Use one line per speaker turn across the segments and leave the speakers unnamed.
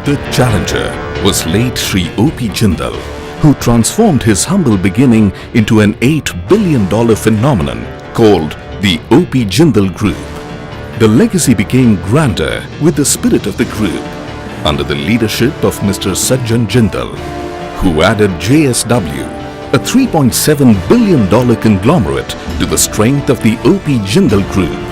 The challenger was late Sri O.P. Jindal, who transformed his humble beginning into an $8 billion phenomenon called the O.P. Jindal Group. The legacy became grander with the spirit of the group under the leadership of Mr. Sajjan Jindal, who added JSW, a $3.7 billion conglomerate, to the strength of the O.P. Jindal Group.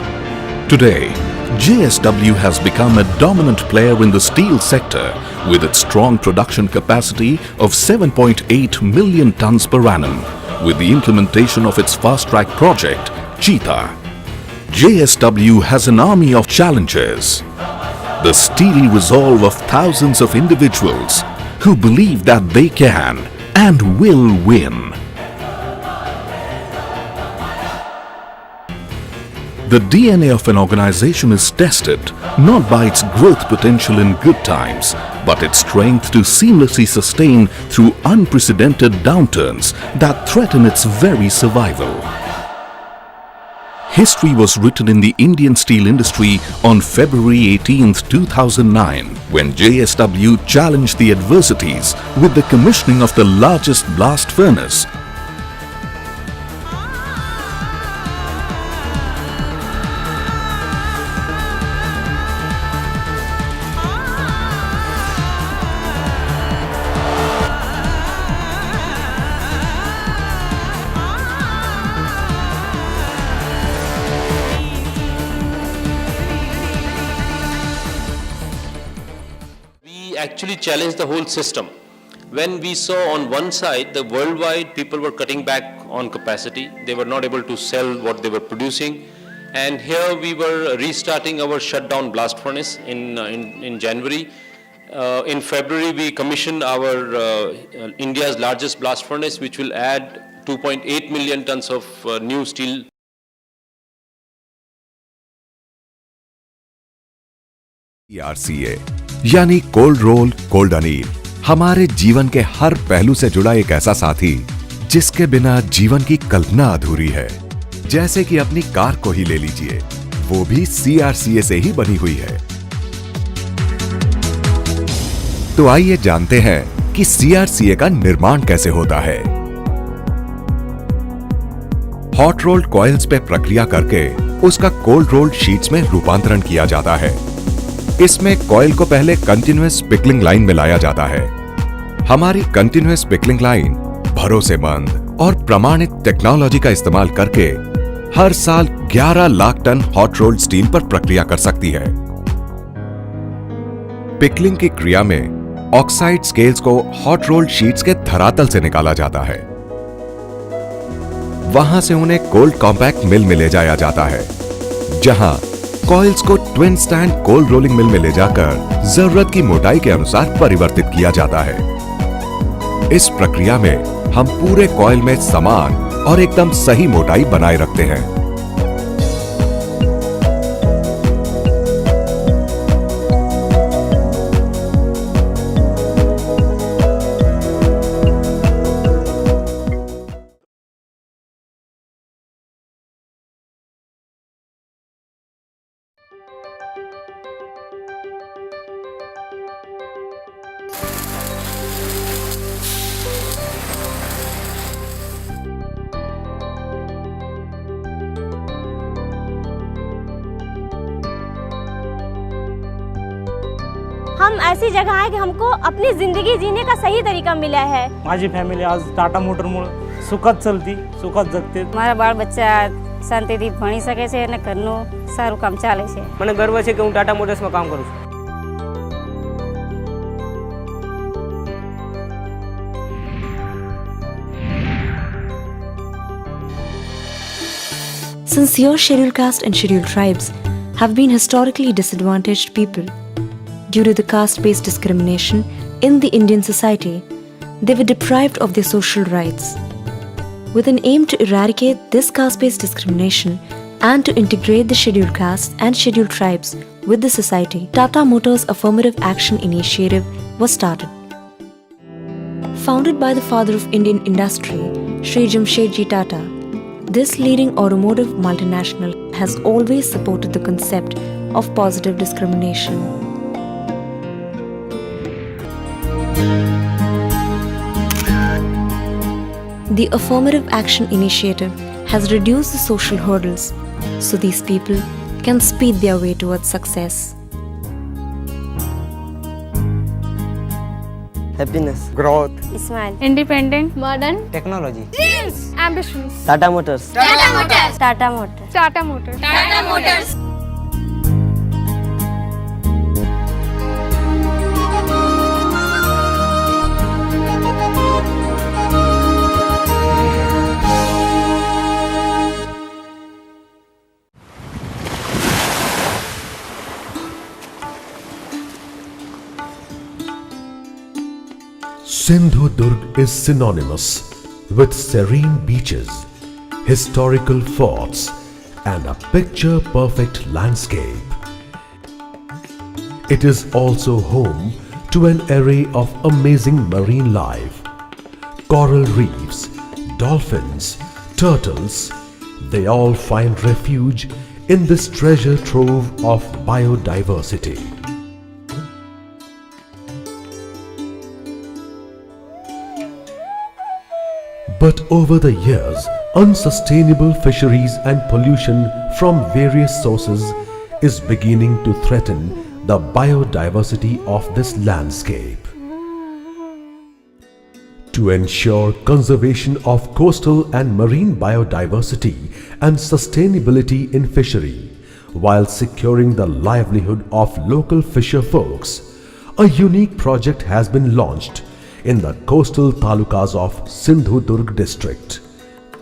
Today, JSW has become a dominant player in the steel sector with its strong production capacity of 7.8 million tons per annum with the implementation of its fast-track project, Cheetah. JSW has an army of challengers, the steely resolve of thousands of individuals who believe that they can and will win. The DNA of an organization is tested not by its growth potential in good times, but its strength to seamlessly sustain through unprecedented downturns that threaten its very survival. History was written in the Indian steel industry on February 18, 2009, when JSW challenged the adversities with the commissioning of the largest blast furnace.
Actually challenged the whole system. When we saw on one side the worldwide people were cutting back on capacity, they were not able to sell what they were producing, and here we were restarting our shutdown blast furnace in January. In February we commissioned our India's largest blast furnace, which will add 2.8 million tons of new steel.
CRCA यानी cold role cold Anil हमारे जीवन के हर पहलू से जुड़ा एक ऐसा साथी जिसके बिना जीवन की कल्पना अधूरी है। जैसे कि अपनी कार को ही ले लीजिए, वो भी CRCA से ही बनी हुई है। तो आइए जानते हैं कि CRCA का निर्माण कैसे होता है। हॉट रोल्ड कॉइल्स पे प्रक्रिया करके उसका कोल्ड रोल्ड शीट्स में रूपांतरण किया जाता है। इसमें कॉइल को पहले कंटिन्यूअस पिकलिंग लाइन में लाया जाता है। हमारी कंटिन्यूअस पिकलिंग लाइन भरोसेमंद और प्रमाणित टेक्नोलॉजी का इस्तेमाल करके हर साल 11 lakh ton hot rolled steel पर प्रक्रिया कर सकती है। पिकलिंग की क्रिया में ऑक्साइड स्केल्स को हॉट रोल्ड शीट्स के धरातल से निकाला जाता है। वहां से उन्हें कोल्ड कॉम्पैक्ट मिल में ले जाया जाता है, जहां कॉइल्स को twin stand cold rolling mill में ले जाकर जरूरत की मोटाई के अनुसार परिवर्तित किया जाता है। इस प्रक्रिया में हम पूरे कॉइल में समान और एकदम सही मोटाई बनाए रखते हैं।
हम ऐसी जगह है कि हमको अपनी जिंदगी जीने का सही तरीका मिला है।
माझी फॅमिली आज टाटा मोटरमुळे सुखात चलती, सुखात जगते।
મારા બાળ બચ્ચા શાંતિથી ભણી શકે છે અને ઘરનું સારું કામ ચાલે છે।
મને ગર્વ છે કે હું ટાટા મોટર્સમાં કામ કરું છું।
Since your scheduled caste and scheduled tribes have been historically disadvantaged people due to the caste-based discrimination in the Indian society, they were deprived of their social rights. With an aim to eradicate this caste-based discrimination and to integrate the scheduled castes and scheduled tribes with the society, Tata Motors Affirmative Action Initiative was started. Founded by the father of Indian industry, Shri Jamshedji Tata, this leading automotive multinational has always supported the concept of positive discrimination. The Affirmative Action Initiative has reduced the social hurdles so these people can speed their way towards success.
Happiness,
growth,
Smile.
Independent.
Modern.
technology,
Dreams. Ambitions.
Tata Motors.
Tata Motors.
Tata Motors.
Tata Motors. Tata Motors.
Sindhudurg is synonymous with serene beaches, historical forts, and a picture-perfect landscape. It is also home to an array of amazing marine life. Coral reefs, dolphins, turtles, they all find refuge in this treasure trove of biodiversity. But over the years, unsustainable fisheries and pollution from various sources is beginning to threaten the biodiversity of this landscape. To ensure conservation of coastal and marine biodiversity and sustainability in fishery, while securing the livelihood of local fisher folks, a unique project has been launched in the coastal talukas of Sindhudurg district.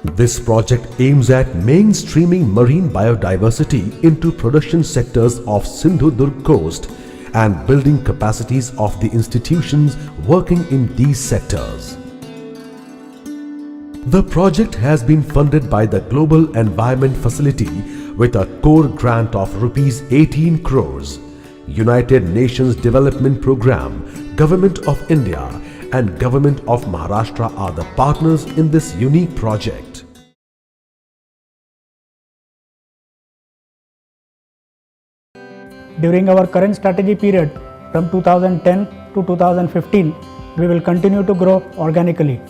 This project aims at mainstreaming marine biodiversity into production sectors of Sindhudurg coast and building capacities of the institutions working in these sectors. The project has been funded by the Global Environment Facility with a core grant of Rs 18 crores. United Nations Development Programme, Government of India and Government of Maharashtra are the partners in this unique project.
During our current strategy period from 2010 to 2015, we will continue to grow organically.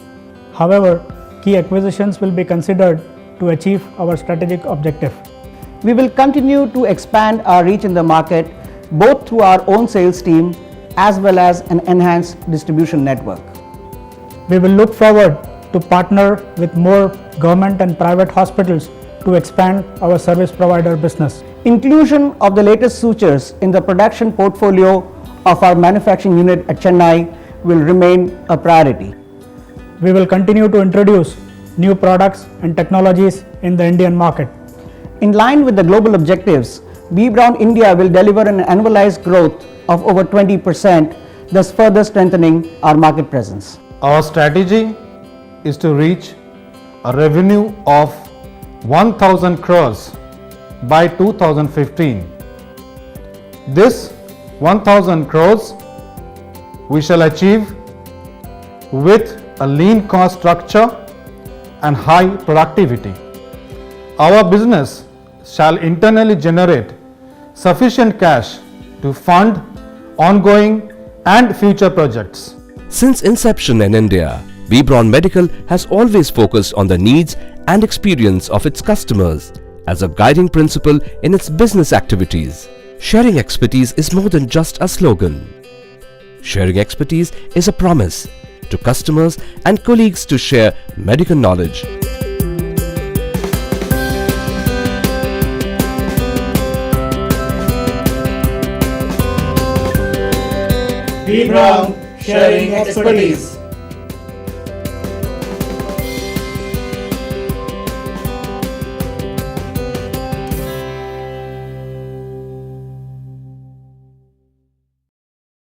However, key acquisitions will be considered to achieve our strategic objective.
We will continue to expand our reach in the market both through our own sales team as well as an enhanced distribution network.
We will look forward to partner with more government and private hospitals to expand our service provider business.
Inclusion of the latest sutures in the production portfolio of our manufacturing unit at Chennai will remain a priority.
We will continue to introduce new products and technologies in the Indian market.
In line with the global objectives, B. Braun India will deliver an annualized growth of over 20%, thus further strengthening our market presence.
Our strategy is to reach a revenue of 1,000 crores by 2015. This 1,000 crores we shall achieve with a lean cost structure and high productivity. Our business shall internally generate sufficient cash to fund ongoing and future projects.
Since inception in India, B. Braun Medical has always focused on the needs and experience of its customers as a guiding principle in its business activities. Sharing expertise is more than just a slogan. Sharing expertise is a promise to customers and colleagues to share medical knowledge.
B. Braun, sharing expertise.